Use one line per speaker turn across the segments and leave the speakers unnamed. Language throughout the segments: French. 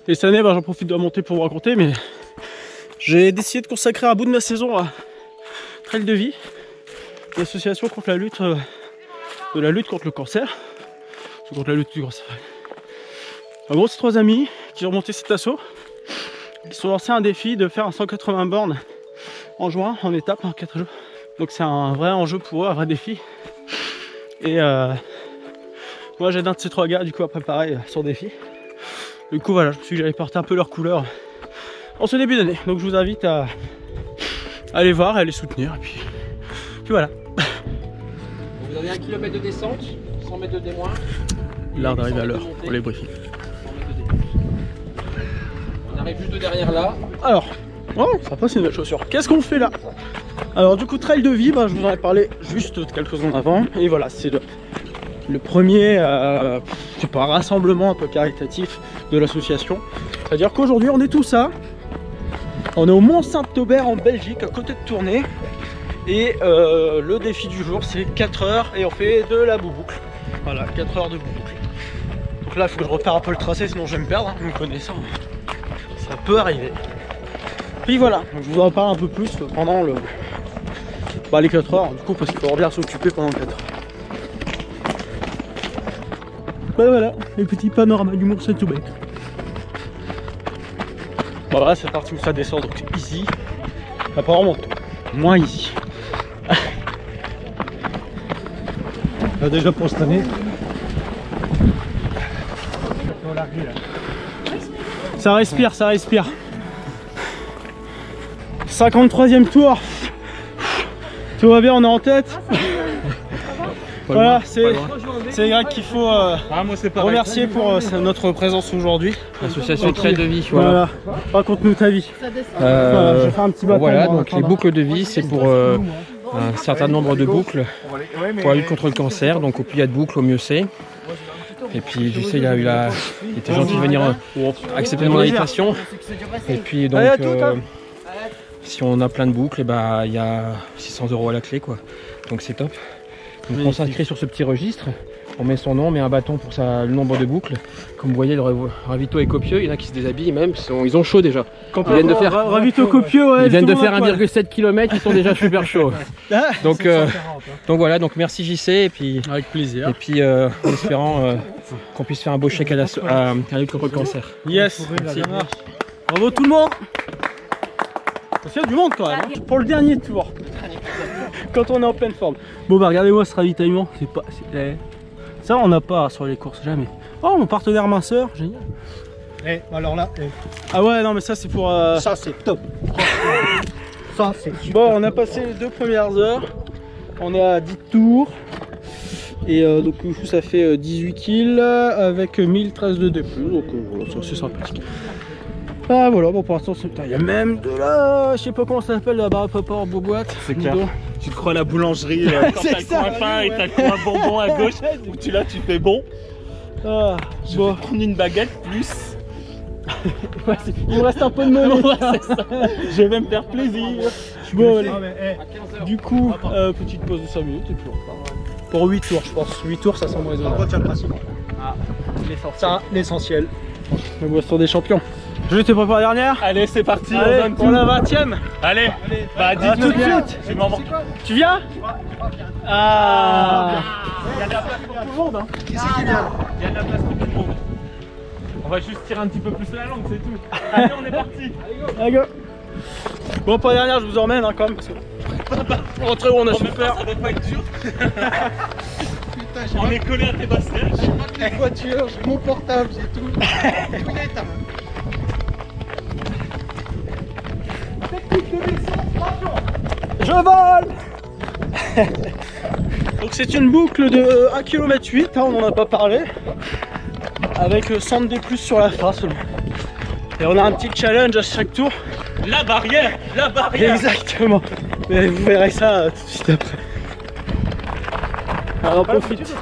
Et cette année, bah, j'en profite de la montée pour vous raconter, mais j'ai décidé de consacrer un bout de ma saison à Trail de Vie, l'association contre la lutte contre le cancer, contre la lutte du cancer. En gros, c'est 3 amis qui ont monté cet assaut, qui se sont lancés un défi de faire un 180 bornes en juin, en étape, en 4 jours. Donc c'est un vrai enjeu pour eux, un vrai défi. Et moi j'aide un de ces 3 gars du coup à préparer son défi. Du coup voilà, je me suis dit que j'allais porter un peu leur couleur en ce début d'année. Donc je vous invite à aller voir et à les soutenir. Et puis voilà.
Vous avez 1 km de descente, 100 mètres de démoin.
L'art d'arriver à l'heure pour les briefings.
On arrive juste derrière là.
Alors, oh, ça passe une belle chaussure. Qu'est-ce qu'on fait là? Alors du coup, Trail de Vie, bah, je vous en ai parlé juste quelques secondes avant. Et voilà, c'est le premier je sais pas, rassemblement un peu caritatif de l'association. C'est-à-dire qu'aujourd'hui, on est tous ça. On est au Mont-Saint-Aubert en Belgique, à côté de Tournai. Et le défi du jour, c'est 4 heures et on fait de la boucle. Voilà, 4 heures de boucle. Donc là, il faut que je repère un peu le tracé, sinon je vais me perdre, hein, vous me connaissez. Ça peut arriver. Puis voilà, donc je vous en parle un peu plus pendant les 4 heures, du coup, parce qu'il faut bien s'occuper pendant 4 heures. Bah voilà, les petits panoramas du Mont-Saint-Aubert. Bon voilà, c'est parti où ça descend, donc easy. Après on remonte, moins easy.
Là, déjà pour cette année.
Ça respire, ça respire. 53e tour. Tout va bien, on est en tête. Voilà, c'est les gars qu'il faut remercier pour notre présence aujourd'hui.
Association Trail de Vie.
Voilà. Raconte-nous ta vie. Voilà, je vais faire un petit baptême.
Voilà, donc les boucles de vie, c'est pour un certain nombre de boucles pour la lutte contre le cancer. Donc au plus il y a de boucles, au mieux c'est. Et puis je sais, il était gentil de venir accepter mon invitation. Et puis donc si on a plein de boucles, et bah, il y a 600 € à la clé quoi. Donc c'est top. Donc on s'inscrit sur ce petit registre, on met son nom, on met un bâton pour le nombre de boucles. Comme vous voyez, le ravito est copieux, il y en a qui se déshabillent même, ils ont chaud déjà. Ils viennent de faire,
ravito copieux, ouais,
ils viennent de faire 1,7 km, ils sont déjà super chauds. Donc voilà, donc merci JC et puis
avec plaisir.
Et puis en espérant qu'on puisse faire un beau chèque à la lutte contre le cancer.
Yes, merci. Bravo tout le monde. Il y a du monde quand même, hein, pour le dernier tour. Quand on est en pleine forme. Bon bah regardez-moi ce ravitaillement, c'est pas. Ça on n'a pas sur les courses, jamais. Oh mon partenaire minceur, génial.
Et alors là,
ah ouais non mais ça c'est pour.
Ça c'est top. Ça c'est super.
Bon on a passé les 2 premières heures. On est à 10 tours. Et donc du coup ça fait 18 kills avec 1013 de D+. Donc voilà, c'est sympathique. Ah voilà, bon pour l'instant il y a même de là, je sais pas comment ça s'appelle, la barre papa en boîte.
C'est clair. Tu te crois à la boulangerie quand t'as le coin pain et t'as le coin bonbon à gauche où tu fais bon.
Ah,
je vais prendre une baguette plus.
Ouais, il me reste un peu de monnaie.
Je vais me faire plaisir.
Bon allez. Du coup, petite pause de 5 minutes et puis on repart. Pour 8 tours je pense, 8 tours ça semble raisonnable.
On retient le principe.
Ah, l'essentiel. Le boisson des champions. Je t'ai préparé la dernière.
Allez c'est parti,
allez,
on donne
pour la 20e.
Allez, bah
tout de suite. Tu viens? Ah.
Il y a de la place pour tout le monde hein.
Qui c'est qui vient?
Il y a de la place pour tout le monde. On va juste tirer un petit peu plus la langue, c'est tout. Allez on est parti.
Allez go. Bon pour la dernière je vous emmène hein, quand même parce que rentrer où on a super.
Ça doit pas être dur. On est collé à tes baskets.
J'ai pas de voiture, j'ai mon portable, j'ai tout. Tout est éteint.
Je vole. Donc c'est une boucle de 1,8 km, hein, on n'en a pas parlé. Avec 100 D+ sur la fin seulement. Et on a un petit challenge à chaque tour.
La barrière.
Exactement. Mais vous verrez ça tout de suite après. Alors on profite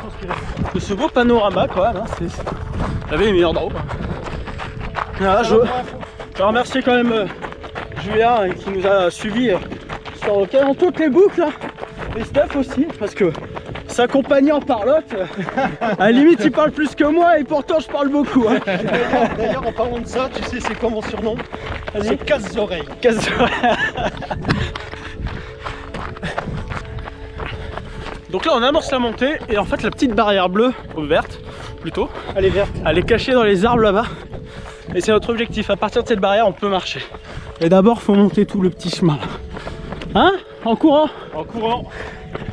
de ce beau panorama quand même, hein. Vous avez les meilleurs drops. Voilà, je remercie quand même Julien qui nous a suivis sur toutes les boucles. Hein. Et Steph aussi, parce que s'accompagnant par l'autre. À la limite, il parle plus que moi et pourtant je parle beaucoup. Hein.
D'ailleurs, en parlant de ça, tu sais c'est quoi mon surnom? C'est casse-oreille.
Donc là on amorce la montée et en fait la petite barrière bleue, ou verte plutôt,
Elle est verte.
elle est cachée dans les arbres là-bas. Et c'est notre objectif, à partir de cette barrière on peut marcher. Et d'abord faut monter tout le petit chemin là. Hein? En courant?
En courant.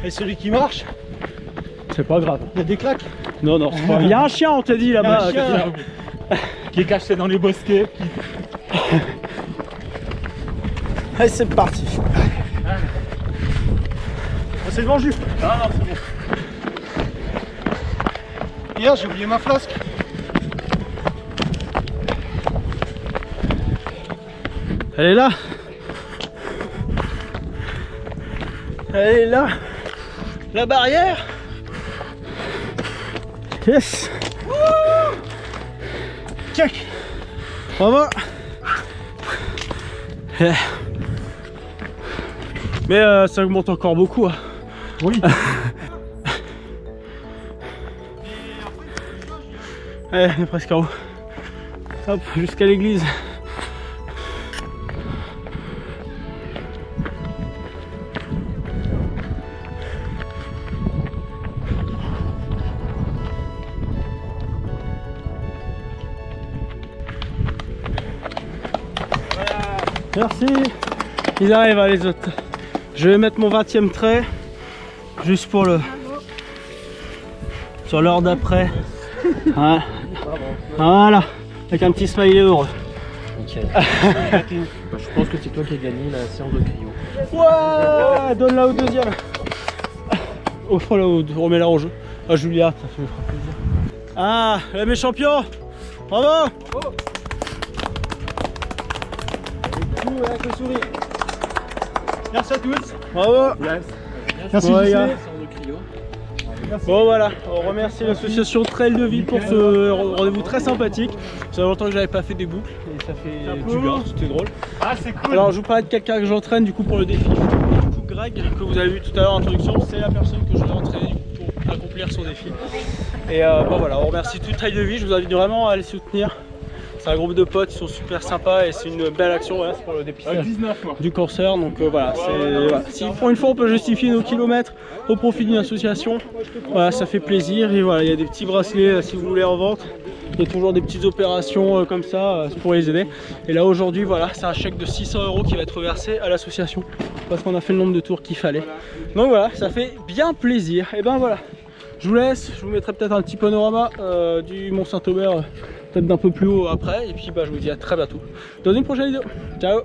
Et celui qui marche,
C'est pas grave.
il y a des claques.
Non, non, c'est pas... Il y a un chien on t'a dit là-bas.
Un chien.
Qui est caché dans les bosquets.
Allez c'est parti.
C'est devant Jules.
Ah non, c'est bon.
Hier, j'ai oublié ma flasque.
Elle est là. Elle est là. La barrière. Yes. Check. Bravo. Mais ça augmente encore beaucoup. Hein.
Oui.
Ouais, on est presque en haut. Hop, jusqu'à l'église. Merci. Ils arrivent à les autres. Je vais mettre mon 20e trait juste pour le sur l'heure d'après. Voilà. Voilà. Avec un petit smiley heureux.
Nickel. Je pense que c'est toi qui as gagné la séance de cryo.
Ouais, donne-la au deuxième. Offre-la remets-la en jeu. Ah Julia, ça me fera plaisir. Ah, là mes champions. Bravo.
Avec le sourire. Merci à tous.
Bravo.
Merci
Ouais,
JC.
gars. Bon voilà, on remercie l'association Trail de Vie pour ce rendez-vous très sympathique. Ça fait longtemps que j'avais pas fait des boucles et ça fait du bien, c'était drôle.
Ah, c'est cool.
Alors je vous parlais de quelqu'un que j'entraîne du coup pour le défi. Du coup Greg, que vous avez vu tout à l'heure en introduction, c'est la personne que je vais entraîner pour accomplir son défi. Et bon voilà, on remercie tout Trail de Vie, je vous invite vraiment à les soutenir. C'est un groupe de potes, ils sont super sympas et c'est une belle action, voilà, c'est pour le dépistage
19 moi.
du cancer. Donc voilà, voilà. Si pour une fois on peut justifier nos kilomètres au profit d'une association, voilà, ça fait plaisir. Et voilà, il y a des petits bracelets si vous voulez en vente. Il y a toujours des petites opérations comme ça pour les aider. Et là aujourd'hui, voilà, c'est un chèque de 600 € qui va être versé à l'association parce qu'on a fait le nombre de tours qu'il fallait. Donc voilà, ça fait bien plaisir. Et ben voilà, je vous laisse, je vous mettrai peut-être un petit panorama du Mont Saint-Aubert, peut-être d'un peu plus haut après. Et puis bah, je vous dis à très bientôt dans une prochaine vidéo. Ciao.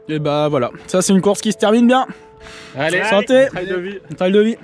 Et bah voilà, ça c'est une course qui se termine bien.
Allez,
Santé.
trail de vie.
Trail de vie.